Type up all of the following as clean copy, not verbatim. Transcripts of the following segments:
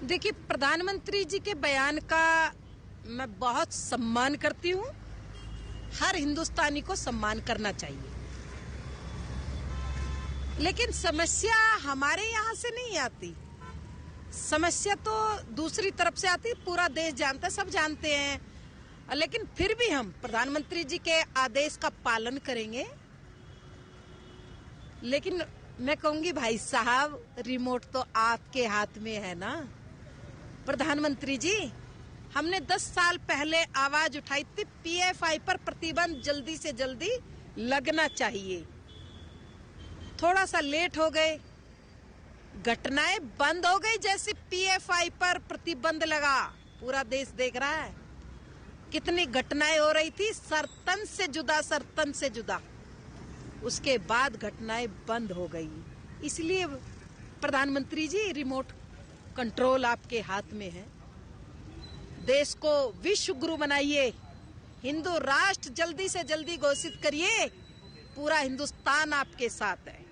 देखिए, प्रधानमंत्री जी के बयान का मैं बहुत सम्मान करती हूँ। हर हिंदुस्तानी को सम्मान करना चाहिए, लेकिन समस्या हमारे यहाँ से नहीं आती। समस्या तो दूसरी तरफ से आती। पूरा देश जानता है, सब जानते हैं, लेकिन फिर भी हम प्रधानमंत्री जी के आदेश का पालन करेंगे। लेकिन मैं कहूंगी, भाई साहब, रिमोट तो आपके हाथ में है ना। प्रधानमंत्री जी, हमने 10 साल पहले आवाज उठाई थी, पीएफआई पर प्रतिबंध जल्दी से जल्दी लगना चाहिए। थोड़ा सा लेट हो गए, घटनाएं बंद हो गई। जैसे पीएफआई पर प्रतिबंध लगा, पूरा देश देख रहा है कितनी घटनाएं हो रही थी, सरतन से जुदा, सरतन से जुदा। उसके बाद घटनाएं बंद हो गई। इसलिए प्रधानमंत्री जी, रिमोट कंट्रोल आपके हाथ में है। देश को विश्व गुरु बनाइए, हिंदू राष्ट्र जल्दी से जल्दी घोषित करिए। पूरा हिंदुस्तान आपके साथ है।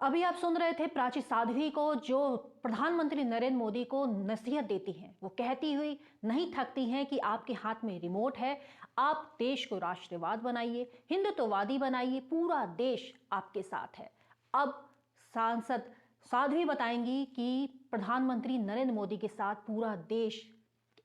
अभी आप सुन रहे थे प्राची साध्वी को, जो प्रधानमंत्री नरेंद्र मोदी को नसीहत देती हैं। वो कहती हुई नहीं थकती हैं कि आपके हाथ में रिमोट है, आप देश को राष्ट्रवाद बनाइए, हिंदुत्ववादी बनाइए, पूरा देश आपके साथ है। अब सांसद साध्वी बताएंगी कि प्रधानमंत्री नरेंद्र मोदी के साथ पूरा देश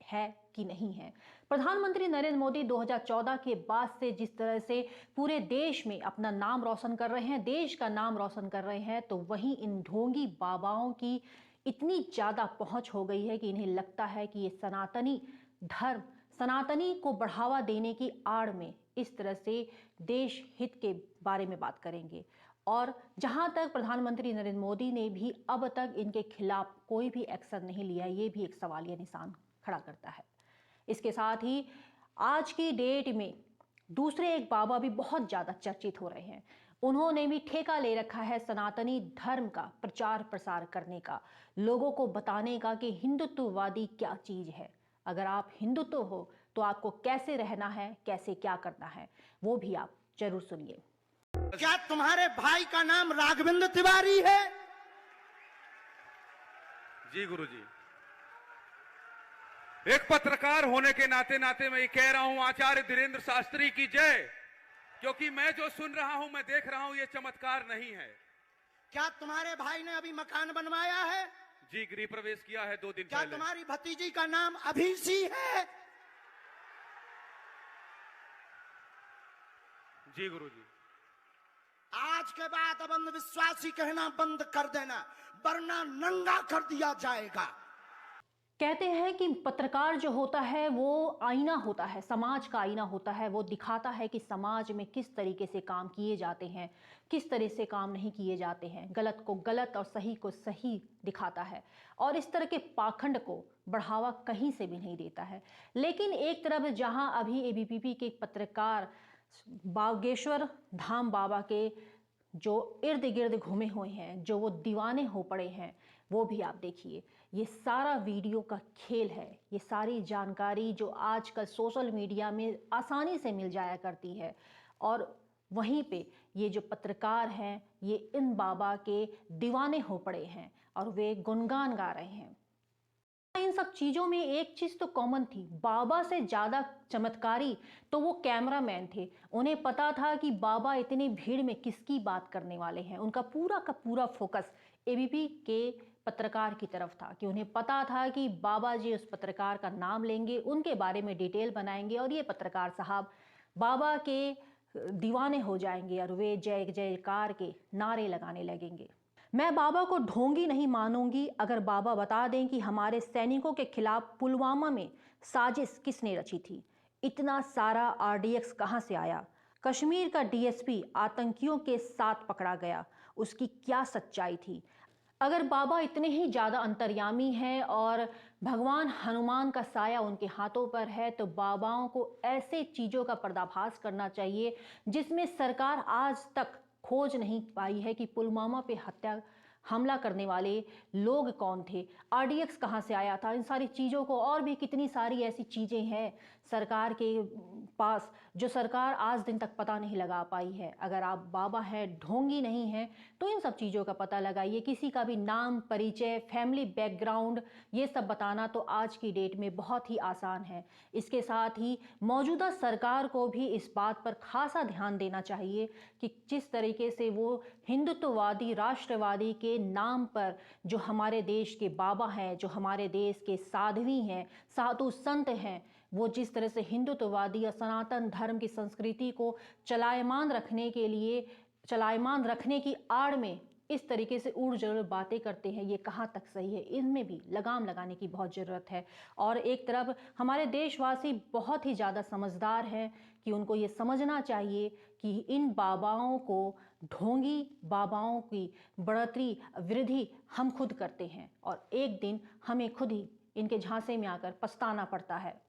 है कि नहीं है। प्रधानमंत्री नरेंद्र मोदी 2014 के बाद से जिस तरह से पूरे देश में अपना नाम रोशन कर रहे हैं, देश का नाम रोशन कर रहे हैं, तो वहीं इन ढोंगी बाबाओं की इतनी ज्यादा पहुंच हो गई है कि इन्हें लगता है कि ये सनातनी धर्म, सनातनी को बढ़ावा देने की आड़ में इस तरह से देश हित के बारे में बात करेंगे। और जहां तक प्रधानमंत्री नरेंद्र मोदी ने भी अब तक इनके खिलाफ कोई भी एक्शन नहीं लिया, ये भी एक सवालिया निशान खड़ा करता है। इसके साथ ही आज की डेट में दूसरे एक बाबा भी बहुत ज्यादा चर्चित हो रहे हैं। उन्होंने भी ठेका ले रखा है सनातनी धर्म का प्रचार प्रसार करने का, लोगों को बताने का कि हिंदुत्ववादी क्या चीज है। अगर आप हिंदुत्व हो तो आपको कैसे रहना है, कैसे क्या करना है, वो भी आप जरूर सुनिए। क्या तुम्हारे भाई का नाम राघवेंद्र तिवारी है? जी गुरुजी, एक पत्रकार होने के नाते नाते मैं ये कह रहा हूं, आचार्य धीरेन्द्र शास्त्री की जय। क्योंकि मैं जो सुन रहा हूं, मैं देख रहा हूं, ये चमत्कार नहीं है। क्या तुम्हारे भाई ने अभी मकान बनवाया है? जी, गृह प्रवेश किया है 2 दिन क्या पहले। तुम्हारी भतीजी का नाम अभिषी है? जी गुरुजी। आज के बाद अब अंधविश्वासी कहना बंद कर देना, वरना नंगा कर दिया जाएगा। कहते हैं कि पत्रकार जो होता है वो आईना होता है, समाज का आईना होता है। वो दिखाता है कि समाज में किस तरीके से काम किए जाते हैं, किस तरह से काम नहीं किए जाते हैं। गलत को गलत और सही को सही दिखाता है, और इस तरह के पाखंड को बढ़ावा कहीं से भी नहीं देता है। लेकिन एक तरफ जहां अभी एबीपीपी के पत्रकार बागेश्वर धाम बाबा के जो इर्द गिर्द घूमे हुए हैं, जो वो दीवाने हो पड़े हैं, वो भी आप देखिए। ये सारा वीडियो का खेल है, ये सारी जानकारी जो आजकल सोशल मीडिया में आसानी से मिल जाया करती है, और वहीं पे ये जो पत्रकार हैं, ये इन बाबा के दीवाने हो पड़े हैं और वे गुणगान गा रहे हैं। इन सब चीजों में एक चीज तो कॉमन थी, बाबा से ज्यादा चमत्कारी तो वो कैमरामैन थे। उन्हें पता था कि बाबा इतनी भीड़ में किसकी बात करने वाले हैं। उनका पूरा का पूरा फोकस एबीपी के पत्रकार की तरफ था, कि उन्हें पता था कि बाबा जी उस पत्रकार का नाम लेंगे, उनके बारे में डिटेल बनाएंगे, और ये पत्रकार साहब बाबा के दीवाने हो जाएंगे और वे जय जयकार के नारे लगाने लगेंगे। मैं बाबा को ढोंगी नहीं मानूंगी अगर बाबा बता दें कि हमारे सैनिकों के खिलाफ पुलवामा में साजिश किसने रची थी, इतना सारा आरडीएक्स कहां से आया, कश्मीर का डीएसपी आतंकियों के साथ पकड़ा गया, उसकी क्या सच्चाई थी। अगर बाबा इतने ही ज्यादा अंतर्यामी हैं और भगवान हनुमान का साया उनके हाथों पर है, तो बाबाओं को ऐसे चीजों का पर्दाफाश करना चाहिए जिसमें सरकार आज तक खोज नहीं पाई है कि पुलवामा पे हमला करने वाले लोग कौन थे, आरडीएक्स कहाँ से आया था, इन सारी चीज़ों को, और भी कितनी सारी ऐसी चीज़ें हैं सरकार के पास जो सरकार आज दिन तक पता नहीं लगा पाई है। अगर आप बाबा हैं, ढोंगी नहीं हैं, तो इन सब चीज़ों का पता लगाइए। किसी का भी नाम, परिचय, फैमिली बैकग्राउंड, ये सब बताना तो आज की डेट में बहुत ही आसान है। इसके साथ ही मौजूदा सरकार को भी इस बात पर खासा ध्यान देना चाहिए कि जिस तरीके से वो हिंदुत्ववादी, राष्ट्रवादी के नाम पर जो हमारे देश के बाबा हैं, जो हमारे देश के साध्वी हैं, साधु संत हैं, वो जिस तरह से हिंदुत्ववादी या सनातन धर्म की संस्कृति को चलायमान रखने की आड़ में इस तरीके से उड़ जरूर बातें करते हैं, ये कहाँ तक सही है, इनमें भी लगाम लगाने की बहुत ज़रूरत है। और एक तरफ हमारे देशवासी बहुत ही ज़्यादा समझदार हैं कि उनको ये समझना चाहिए कि इन बाबाओं को, ढोंगी बाबाओं की बढ़ोतरी, वृद्धि हम खुद करते हैं और एक दिन हमें खुद ही इनके झांसे में आकर पछताना पड़ता है।